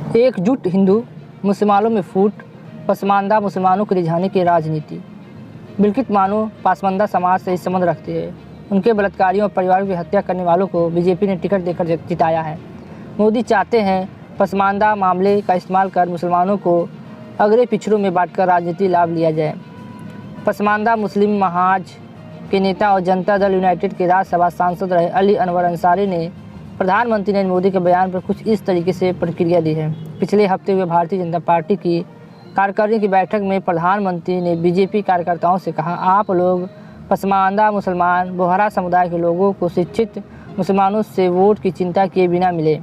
एकजुट हिंदू मुसलमानों में फूट, पसमानदा मुसलमानों को रिझाने की राजनीति। बिल्कित बानो पसमानदा समाज से संबंध रखते हैं। उनके बलात्कारियों और परिवारों की हत्या करने वालों को बीजेपी ने टिकट देकर जिताया है। मोदी चाहते हैं पसमानदा मामले का इस्तेमाल कर मुसलमानों को अगले पिछड़ों में बांटकर राजनीति लाभ लिया जाए। पसमानदा मुस्लिम महाज के नेता और जनता दल यूनाइटेड के राज्यसभा सांसद रहे अली अनवर अंसारी ने प्रधानमंत्री नरेंद्र मोदी के बयान पर कुछ इस तरीके से प्रतिक्रिया दी है। पिछले हफ्ते हुए भारतीय जनता पार्टी की कार्यकारिणी की बैठक में प्रधानमंत्री ने बीजेपी कार्यकर्ताओं से कहा, आप लोग पसमानदा मुसलमान बोहरा समुदाय के लोगों को शिक्षित मुसलमानों से वोट की चिंता किए बिना मिले।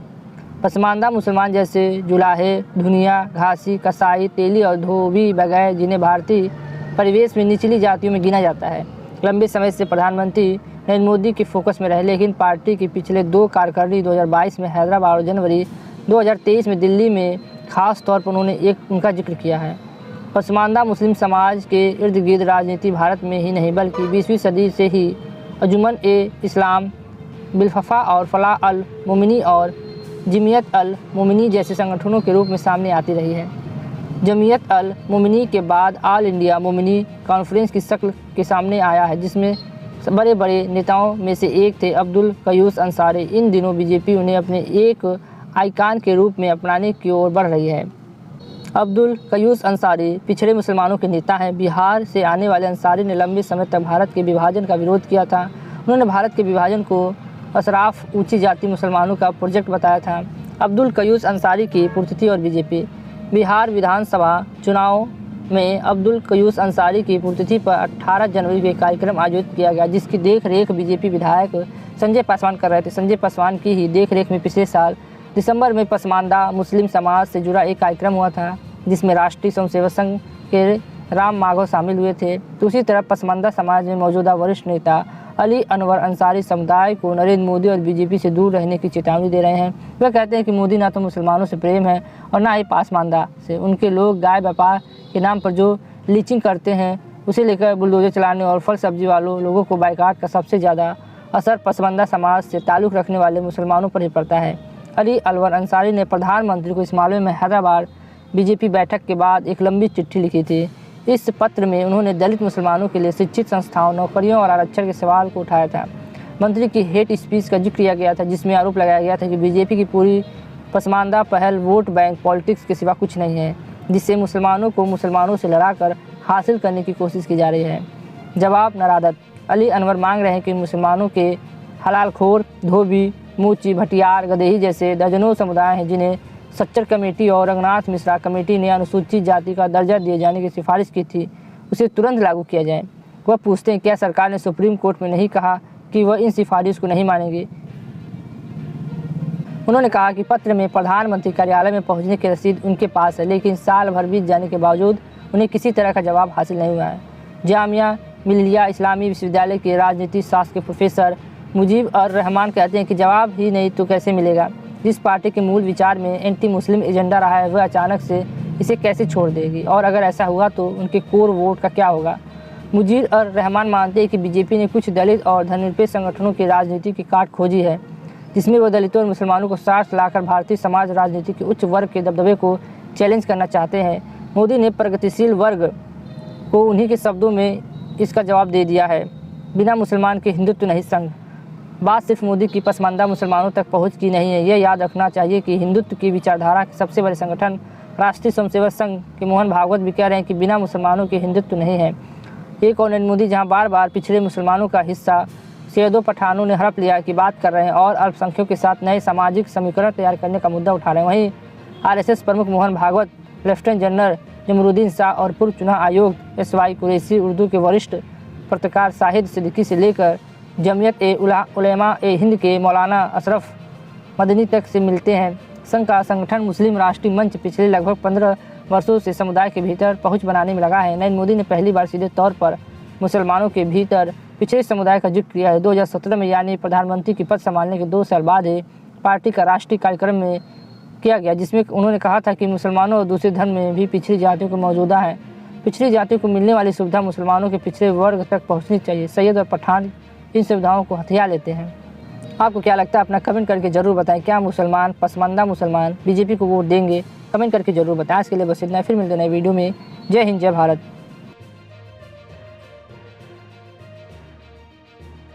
पसमानदा मुसलमान जैसे जुलाहे, धुनिया, घासी, कसाई, तेली और धोबी वगैरह जिन्हें भारतीय परिवेश में निचली जातियों में गिना जाता है, लंबे समय से प्रधानमंत्री नरेंद्र मोदी के फोकस में रहे। लेकिन पार्टी की पिछले 2 कार्यकारिणी 2022 में हैदराबाद और जनवरी 2023 में दिल्ली में खास तौर पर उन्होंने उनका जिक्र किया है। पसमानदा मुस्लिम समाज के इर्द गिर्द राजनीति भारत में ही नहीं बल्कि 20वीं सदी से ही अंजुमन ए इस्लाम, बिलफा और फलाह अल मोमिनी और जमीयत अल मोमिनी जैसे संगठनों के रूप में सामने आती रही है। जमीयत अल मोमिनी के बाद ऑल इंडिया मोमिनी कॉन्फ्रेंस की शक्ल के सामने आया है, जिसमें बड़े बड़े नेताओं में से एक थे अब्दुल कयूस अंसारी। इन दिनों बीजेपी उन्हें अपने एक आइकान के रूप में अपनाने की ओर बढ़ रही है। अब्दुल कयूस अंसारी पिछड़े मुसलमानों के नेता हैं। बिहार से आने वाले अंसारी ने लंबे समय तक भारत के विभाजन का विरोध किया था। उन्होंने भारत के विभाजन को अशराफ ऊंची जाति मुसलमानों का प्रोजेक्ट बताया था। अब्दुल कयूस अंसारी की पुरस्थिति और बीजेपी। बिहार विधानसभा चुनाव में अब्दुल कयूस अंसारी की पुरस्थिति पर 18 जनवरी को एक कार्यक्रम आयोजित किया गया, जिसकी देखरेख बीजेपी विधायक संजय पासवान कर रहे थे। संजय पासवान की ही देखरेख में पिछले साल दिसंबर में पसमानदा मुस्लिम समाज से जुड़ा एक कार्यक्रम हुआ था, जिसमें राष्ट्रीय स्वयंसेवक संघ के राम माघव शामिल हुए थे। दूसरी तरफ पसमानदा समाज में मौजूदा वरिष्ठ नेता अली अनवर अंसारी समुदाय को नरेंद्र मोदी और बीजेपी से दूर रहने की चेतावनी दे रहे हैं। वह कहते हैं कि मोदी ना तो मुसलमानों से प्रेम है और ना ही पसमानदा से। उनके लोग गाय व्यापार के नाम पर जो लीचिंग करते हैं उसे लेकर बुलडोजर चलाने और फल सब्जी वालों लोगों को बाइकाट का सबसे ज़्यादा असर पसमानदा समाज से ताल्लुक़ रखने वाले मुसलमानों पर ही पड़ता है। अली अनवर अंसारी ने प्रधानमंत्री को इस मामले में हैदराबाद बीजेपी बैठक के बाद एक लंबी चिट्ठी लिखी थी। इस पत्र में उन्होंने दलित मुसलमानों के लिए शिक्षित संस्थाओं, नौकरियों और आरक्षण के सवाल को उठाया था। मंत्री की हेट स्पीच का जिक्र किया गया था, जिसमें आरोप लगाया गया था कि बीजेपी की पूरी पसमानदा पहल वोट बैंक पॉलिटिक्स के सिवा कुछ नहीं है, जिससे मुसलमानों को मुसलमानों से लड़ाकर हासिल करने की कोशिश की जा रही है। जवाब नरादत। अली अनवर मांग रहे हैं कि मुसलमानों के हलालखोर, धोबी, मूची, भटियार, गदेही जैसे दर्जनों समुदाय हैं जिन्हें सच्चर कमेटी और रंगनाथ मिश्रा कमेटी ने अनुसूचित जाति का दर्जा दिए जाने की सिफारिश की थी, उसे तुरंत लागू किया जाए। वह पूछते हैं, क्या सरकार ने सुप्रीम कोर्ट में नहीं कहा कि वह इन सिफारिश को नहीं मानेगी? उन्होंने कहा कि पत्र में प्रधानमंत्री कार्यालय में पहुंचने की रसीद उनके पास है, लेकिन साल भर बीत जाने के बावजूद उन्हें किसी तरह का जवाब हासिल नहीं हुआ है। जामिया मिलिया इस्लामी विश्वविद्यालय के राजनीति शास्त्र के प्रोफेसर मुजीब और रहमान कहते हैं कि जवाब ही नहीं तो कैसे मिलेगा। जिस पार्टी के मूल विचार में एंटी मुस्लिम एजेंडा रहा है, वह अचानक से इसे कैसे छोड़ देगी, और अगर ऐसा हुआ तो उनके कोर वोट का क्या होगा? मुजीब और रहमान मानते हैं कि बीजेपी ने कुछ दलित और धर्मनिरपेक्ष संगठनों की राजनीति की काट खोजी है, जिसमें वह दलितों और मुसलमानों को साथ लाकर भारतीय समाज राजनीति के उच्च वर्ग के दबदबे को चैलेंज करना चाहते हैं। मोदी ने प्रगतिशील वर्ग को उन्हीं के शब्दों में इसका जवाब दे दिया है, बिना मुसलमान के हिंदुत्व नहीं संघ। बात सिर्फ मोदी की पसमानदा मुसलमानों तक पहुंच की नहीं है। यह याद रखना चाहिए कि हिंदुत्व की विचारधारा के सबसे बड़े संगठन राष्ट्रीय स्वयंसेवक संघ के मोहन भागवत भी कह रहे हैं कि बिना मुसलमानों के हिंदुत्व नहीं है। एक और नरेंद्र मोदी जहां बार बार पिछड़े मुसलमानों का हिस्सा सैयदों पठानों ने हड़प लिया की बात कर रहे हैं और अल्पसंख्यकों के साथ नए सामाजिक समीकरण तैयार करने का मुद्दा उठा रहे हैं, वहीं आरएसएस प्रमुख मोहन भागवत, लेफ्टिनेंट जनरल जमरुद्दीन शाह और पूर्व चुनाव आयोग SY कुरैशी, उर्दू के वरिष्ठ पत्रकार शाहिद सिद्दीकी से लेकर जमीयत उलेमा ए हिंद के मौलाना अशरफ मदनी तक से मिलते हैं। संघ का संगठन मुस्लिम राष्ट्रीय मंच पिछले लगभग 15 वर्षों से समुदाय के भीतर पहुंच बनाने में लगा है। नरेंद्र मोदी ने पहली बार सीधे तौर पर मुसलमानों के भीतर पिछड़े समुदाय का जिक्र किया है। 2017 में यानी प्रधानमंत्री की पद संभालने के 2 साल बाद ही पार्टी का राष्ट्रीय कार्यक्रम में किया गया, जिसमें उन्होंने कहा था कि मुसलमानों और दूसरे धर्म में भी पिछड़ी जातियों को मौजूदा है। पिछड़ी जातियों को मिलने वाली सुविधा मुसलमानों के पिछड़े वर्ग तक पहुँचनी चाहिए। सैयद और पठान इन सुविधाओं को हथिया लेते हैं। आपको क्या लगता है अपना कमेंट करके ज़रूर बताएं। क्या मुसलमान, पसमानदा मुसलमान बीजेपी को वोट देंगे? कमेंट करके ज़रूर बताएं। आज के लिए बस इतना, फिर मिलते हैं नए वीडियो में। जय हिंद, जय भारत।